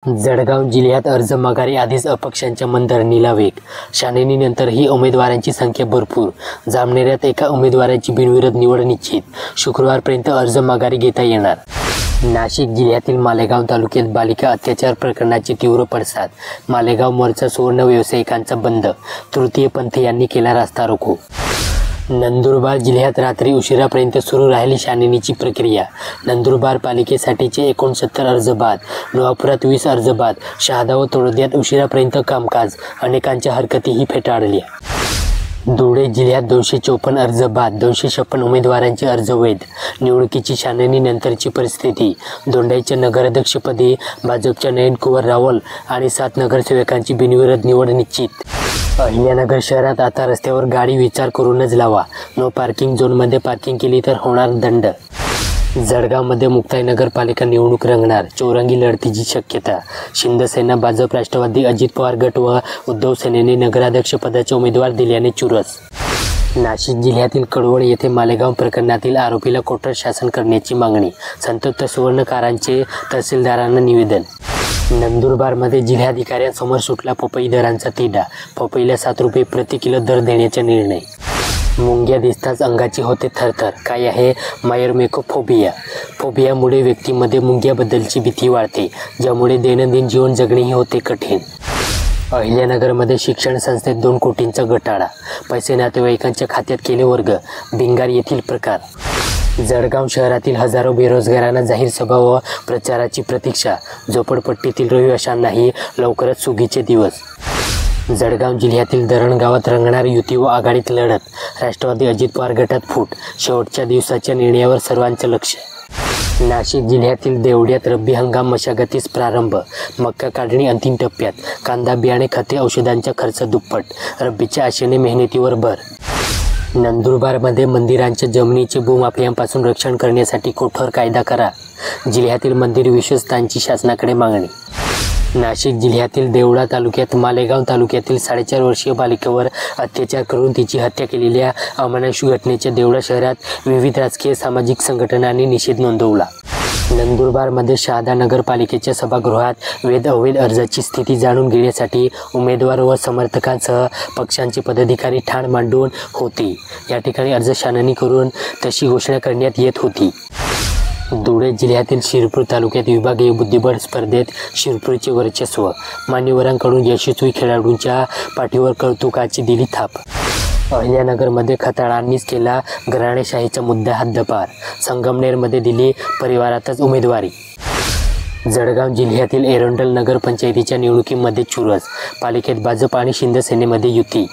जळगाव जिल्ह्यात अर्ज माघारी आधीच अपक्षांच्या मनधरणीला वेग. छाननीनंतरही उमेदवारांची संख्या भरपूर. जामनेरात एका उमेदवाराची बिनविरोध निवड निश्चित. शुक्रवारपर्यंत अर्ज माघारी घेता येणार. नाशिक जिल्ह्यातील मालेगाव तालुक्यात बालिका अत्याचार प्रकरणाचे तीव्र पडसाद. मालेगाव मोर्चा सुवर्ण व्यावसायिकांचा बंद. तृतीयपंथी यांनी केला रास्ता रोको. नंदुरबार जिल्ह्यात रात्री उशिरापर्यंत सुरू राहिली छाननीची प्रक्रिया. नंदुरबार पालिकेसाठीचे 69 अर्ज बाद. नवापुरात 20 अर्ज बाद. शहादा व तळोद्यात उशिरापर्यंत कामकाज. अनेकांच्या हरकतीही फेटाळल्या. धुळे जिल्ह्यात 254 अर्ज बाद. 256 उमेदवारांचे अर्ज वैध. निवडणुकीची छाननीनंतरची परिस्थिती. दोंडाईच्या नगराध्यक्षपदी भाजपच्या नयन कुवर रावल आणि 7 नगरसेवकांची बिनविरोध निवड निश्चित. अहिल्यानगर शहरात आता रस्त्यावर गाडी विचार करूनच लावा. नो पार्किंग झोनमध्ये पार्किंग केली तर होणार दंड. जळगावमध्ये मुक्ताई नगरपालिका निवडणूक रंगणार. चौरंगी लढतीची शक्यता. शिंदेसेना, भाजप, राष्ट्रवादी, अजित पवार गट व उद्धव सेनेने नगराध्यक्षपदाचे उमेदवार दिल्याने चुरस. नाशिक जिल्ह्यातील कळवण येथे मालेगाव प्रकरणातील आरोपीला कोठडी शासन करण्याची मागणी. संतप्त सुवर्णकारांचे तहसीलदारांना निवेदन. नंदुरबारमध्ये जिल्हाधिकाऱ्यांसमोर सुटला पपई दरांचा तिढा. पपईला 7 रुपये प्रति किलो दर देण्याचा निर्णय. मुंग्या दिसताच अंगाची होते थरथर. काय आहे मायरमेकोफोबिया? फोबियामुळे व्यक्तीमध्ये मुंग्याबद्दलची भीती वाढते, ज्यामुळे दैनंदिन जीवन जगणेही होते कठीण. अहिल्यानगरमध्ये शिक्षण संस्थेत 2 कोटींचा घोटाळा. पैसे नातेवाईकांच्या खात्यात केले वर्ग. भिंगार येथील प्रकार. जळगाव शहरातील हजारो बेरोजगारांना जाहीर सभा व प्रचाराची प्रतीक्षा. झोपडपट्टीतील रहिवाशांनाही लवकरच सुगीचे दिवस. जळगाव जिल्ह्यातील धरणगावात रंगणार युती व आघाडीत लढत. राष्ट्रवादी अजित पवार गटात फूट. शेवटच्या दिवसाच्या निर्णयावर सर्वांचं लक्ष. नाशिक जिल्ह्यातील देवड्यात रब्बी हंगाम मशागतीस प्रारंभ. मका काढणी अंतिम टप्प्यात. कांदा बियाणे, खते, औषधांचा खर्च दुप्पट. रब्बीच्या आशेने मेहनतीवर भर. नंदुरबारमध्ये मंदिरांच्या जमिनीचे भूमाफियांपासून रक्षण करण्यासाठी कठोर कायदा करा. जिल्ह्यातील मंदिर विश्वस्तांची शासनाकडे मागणी. नाशिक जिल्ह्यातील देवळा तालुक्यात मालेगाव तालुक्यातील 4.5 वर्षीय बालिकेवर अत्याचार करून तिची हत्या केलेल्या अमानुष घटनेच्या देवळा शहरात विविध राजकीय सामाजिक संघटनांनी निषेध नोंदवला. नंदुरबारमध्ये शहादा नगरपालिकेच्या सभागृहात वैध अर्जाची स्थिती जाणून घेण्यासाठी उमेदवार व समर्थकांसह पक्षांचे पदाधिकारी ठाण मांडून होते. या ठिकाणी अर्ज छाननी करून तशी घोषणा करण्यात येत होती. धुळे जिल्ह्यातील शिरपूर तालुक्यात विभागीय बुद्धिबळ स्पर्धेत शिरपूरचे वर्चस्व. मान्यवरांकडून यशस्वी खेळाडूंच्या पाठीवर कौतुकाची दिली थाप. अहिल्यानगरमध्ये खताळांनीच केला घराणेशाहीचा मुद्दा हद्दपार. संगमनेरमध्ये दिली परिवारातच उमेदवारी. जळगाव जिल्ह्यातील एरंडल नगरपंचायतीच्या निवडणुकीमध्ये चुरस. पालिकेत भाजप आणि शिंदेसेनेमध्ये युती.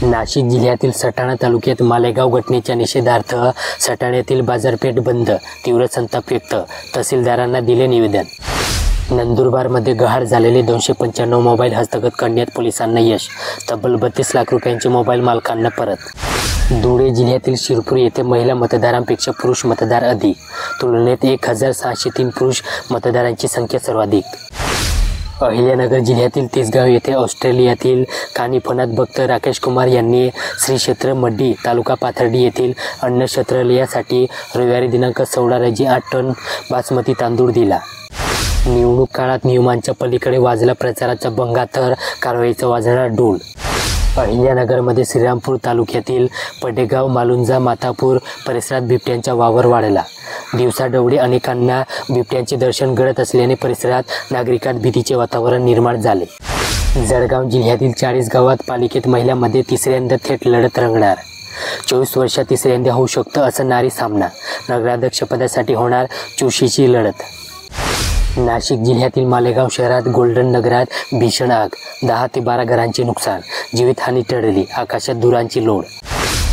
नाशिक जिल्ह्यातील सटाणा तालुक्यात मालेगाव घटनेच्या निषेधार्थ सटाण्यातील बाजारपेठ बंद. तीव्र संताप व्यक्त. तहसीलदारांना दिले निवेदन. नंदुरबारमध्ये गहाळ झालेले 295 मोबाईल हस्तगत करण्यात पोलिसांना यश. तब्बल 32 लाख रुपयांचे मोबाईल मालकांना परत. धुळे जिल्ह्यातील शिरपूर येथे महिला मतदारांपेक्षा पुरुष मतदार अधिक. तुलनेत 1603 पुरुष मतदारांची संख्या सर्वाधिक. अहिल्यानगर जिल्ह्यातील तिसगाव येथे ऑस्ट्रेलियातील कानिफनाथ भक्त राकेश कुमार यांनी श्री क्षेत्र मड्डी तालुका पाथर्डी येथील अन्न क्षेत्रालयासाठी रविवारी दिनांक 16 रोजी 8 टन बासमती तांदूळ दिला. निवडणूक काळात नियमांच्या पलीकडे वाजला प्रचाराचा भंगा तर कारवाईचा वाजणार डोल. अहिल्यानगरमध्ये श्रीरामपूर तालुक्यातील पडेगाव, मालुंजा, मातापूर परिसरात बिबट्यांचा वावर वाढला. दिवसाढवळे अनेकांना बिबट्यांचे दर्शन घडत असल्याने परिसरात नागरिकात भीतीचे वातावरण निर्माण झाले. जळगाव जिल्ह्यातील 40 गावात पालिकेत महिलांमध्ये तिसऱ्यांदा थेट लढत रंगणार. 24 वर्षात तिसऱ्यांदा होऊ शकतं असं नारी सामना. नगराध्यक्षपदासाठी होणार चुरशीची लढत. नाशिक जिल्ह्यातील मालेगाव शहरात गोल्डन नगरात भीषण आग. 10 ते 12 घरांचे नुकसान. जीवितहानी टळली. आकाशात धुरांची लोळ.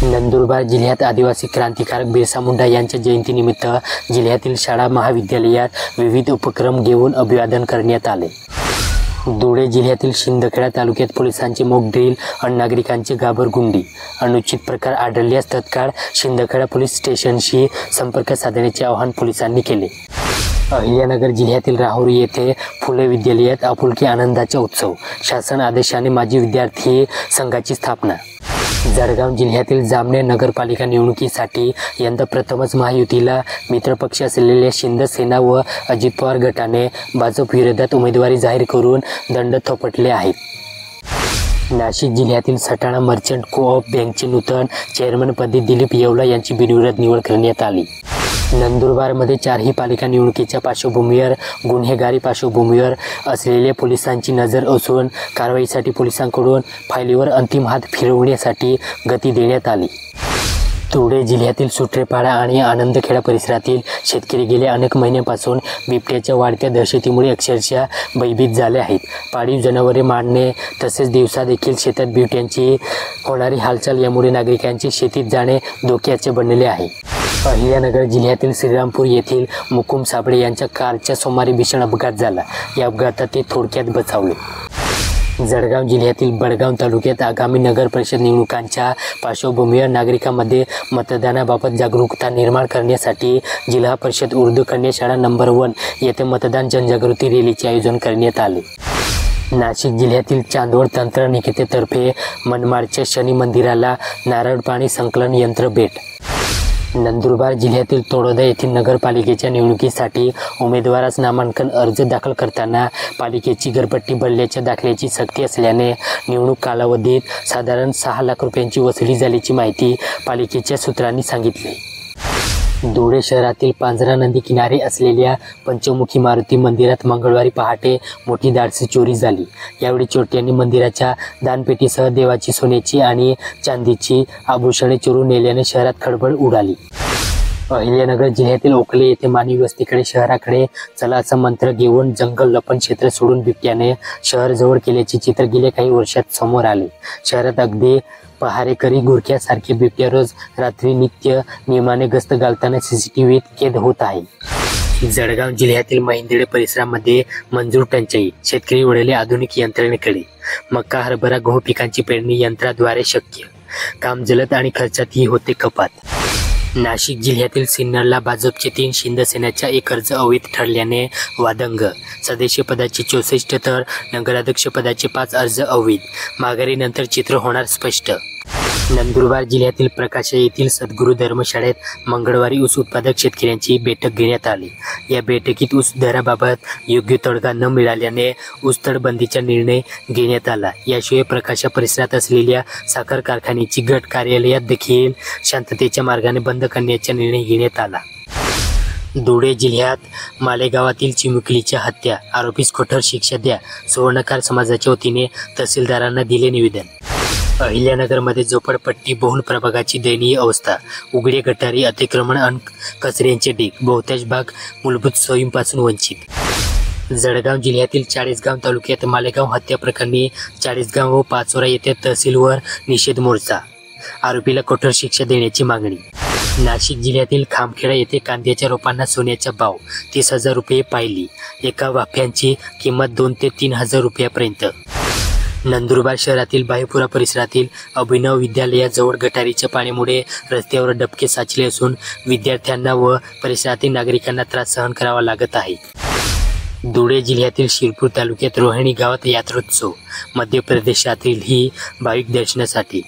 नंदुरबार जिल्ह्यात आदिवासी क्रांतिकारक बिरसा मुंडा यांच्या जयंतीनिमित्त जिल्ह्यातील शाळा महाविद्यालयात विविध उपक्रम घेऊन अभिवादन करण्यात आले. धुळे जिल्ह्यातील शिंदखेडा तालुक्यात पोलिसांचे मॉक ड्रिल आणि नागरिकांची घाबरगुंडी. अनुचित प्रकार आढळल्यास तत्काळ शिंदखेडा पोलीस स्टेशनशी संपर्क साधण्याचे आवाहन पोलिसांनी केले. अहिल्यानगर जिल्ह्यातील राहुरी येथे फुले विद्यालयात आपुलकी आनंदाचा उत्सव. शासन आदेशाने माजी विद्यार्थी संघाची स्थापना. जळगाव जिल्ह्यातील जामनेर नगरपालिका निवडणुकीसाठी यंदा प्रथमच महायुतीला मित्रपक्ष असलेल्या शिंदसेना व अजित पवार गटाने भाजप विरोधात उमेदवारी जाहीर करून दंड थोपटले आहेत. नाशिक जिल्ह्यातील सटाणा मर्चंट कोऑप बँकचे नूतन चेअरमनपदी दिलीप येवला यांची बिनविरोध निवड करण्यात आली. नंदुरबारमध्ये चारही पालिका निवडणुकीच्या पार्श्वभूमीवर गुन्हेगारी पार्श्वभूमीवर असलेल्या पोलिसांची नजर असून कारवाईसाठी पोलिसांकडून फायलीवर अंतिम हात फिरवण्यासाठी गती देण्यात आली. धुळे जिल्ह्यातील सुट्रेपाडा आणि आनंदखेडा परिसरातील शेतकरी गेल्या अनेक महिन्यांपासून बिबट्याच्या वाढत्या दहशतीमुळे अक्षरशः भयभीत झाले आहेत. पाळीव जनावरे मारणे तसेच दिवसा देखील शेतात बिबट्यांची होणारी हालचाल यामुळे नागरिकांचे शेतीत जाणे धोक्याचे बनले आहे. अहिल्यानगर जिल्ह्यातील श्रीरामपूर येथील मुकुम साबळे यांच्या कारच्या सोमवारी भीषण अपघात झाला. या अपघातात ते थोडक्यात बचावले. जळगाव जिल्ह्यातील बडगाव तालुक्यात आगामी नगर परिषद निवडणुकांच्या पार्श्वभूमीवर नागरिकांमध्ये मतदानाबाबत जागरूकता निर्माण करण्यासाठी जिल्हा परिषद उर्दू कन्या शाळा नंबर 1 येथे मतदान जनजागृती रॅलीचे आयोजन करण्यात आले. नाशिक जिल्ह्यातील चांदवड तंत्रनिकेतनतर्फे मनमाडच्या शनी मंदिराला नारळ पाणी संकलन यंत्र भेट. नंदुरबार जिल्ह्यातील तळोदा येथील नगरपालिकेच्या निवडणुकीसाठी उमेदवारास नामांकन अर्ज दाखल करताना पालिकेची घरपट्टी भरल्याच्या दाखल्याची सक्ती असल्याने निवडणूक कालावधीत साधारण 6 लाख रुपयांची वसुली झाल्याची माहिती पालिकेच्या सूत्रांनी सांगितली. धुळे शहरातील पांझरा नदी किनारी असलेल्या पंचमुखी मारुती मंदिरात मंगळवारी पहाटे मोठी धाडसी चोरी झाली. यावेळी चोरट्यांनी मंदिराच्या दानपेटीसह देवाची सोन्याची आणि चांदीची आभूषणे चोरून नेल्याने शहरात खळबळ उडाली. अहिल्यानगर जिल्ह्यातील ओकले येथे मानवी वस्तीकडे शहराकडे चला असं मंत्र घेऊन जंगल लपण क्षेत्र सोडून बिबट्याने शहर जवळ केल्याचे चित्र गेल्या काही वर्षात समोर आले. शहरात अगदी पहारेकरी गुरख्यासारखे बिबट्या रोज रात्री नित्य नियमाने गस्त घालताना CCTVत कैद होत आहे. जळगाव जिल्ह्यातील महिंदळे परिसरामध्ये मंजूर टंचाई, शेतकरी वळले आधुनिक यंत्रणेकडे. मका, हरभरा, गहू पिकांची पेरणी यंत्राद्वारे शक्य. काम जलद आणि खर्चातही होते कपात. नाशिक जिल्ह्यातील सिन्नरला भाजपचे 3, शिंदसेनेच्या 1 अर्ज अवैध ठरल्याने वादंग. सदस्यपदाचे 64 तर नगराध्यक्षपदाचे 5 अर्ज अवैध. माघारीनंतर चित्र होणार स्पष्ट. नंदुरबार जिल्ह्यातील प्रकाशा येथील सद्गुरू धर्मशाळेत मंगळवारी ऊस उत्पादक शेतकऱ्यांची बैठक घेण्यात आली. या बैठकीत ऊस दराबाबत योग्य तोडगा न मिळाल्याने ऊस तडबंदीचा निर्णय घेण्यात आला. याशिवाय प्रकाशा परिसरात असलेल्या साखर कारखान्याची गट कार्यालयात देखील शांततेच्या मार्गाने बंद करण्याचा निर्णय घेण्यात आला. धुळे जिल्ह्यात मालेगावातील चिमुकलीच्या हत्या, आरोपीस कठोर शिक्षा द्या, सुवर्णकार समाजाच्या वतीने तहसीलदारांना दिले निवेदन. अहिल्यानगरमध्ये झोपडपट्टी बहुल प्रभागाची दयनीय अवस्था. उघडे गटारी, अतिक्रमण आणि कचऱ्यांचे ढीग. बहुतांश भाग मूलभूत सोयींपासून वंचित. जळगाव जिल्ह्यातील चाळीसगाव तालुक्यात मालेगाव हत्या प्रकरणी चाळीसगाव व पाचोरा येथे तहसीलवर निषेध मोर्चा. आरोपीला कठोर शिक्षा देण्याची मागणी. नाशिक जिल्ह्यातील खामखेडा येथे कांद्याच्या रोपांना सोन्याचा भाव. 30,000 रुपये पायली. एका वाफ्यांची किंमत 2 ते 3 हजार रुपयापर्यंत. नंदुरबार शहरातील बाहेपुरा परिसरातील अभिनव विद्यालयाजवळ गटारीच्या पाण्यामुळे रस्त्यावर डबके साचले असून विद्यार्थ्यांना व परिसरातील नागरिकांना त्रास सहन करावा लागत आहे. धुळे जिल्ह्यातील शिरपूर तालुक्यात रोहिणी गावात यात्रोत्सव. मध्य प्रदेशातील ही भाविक दर्शनासाठी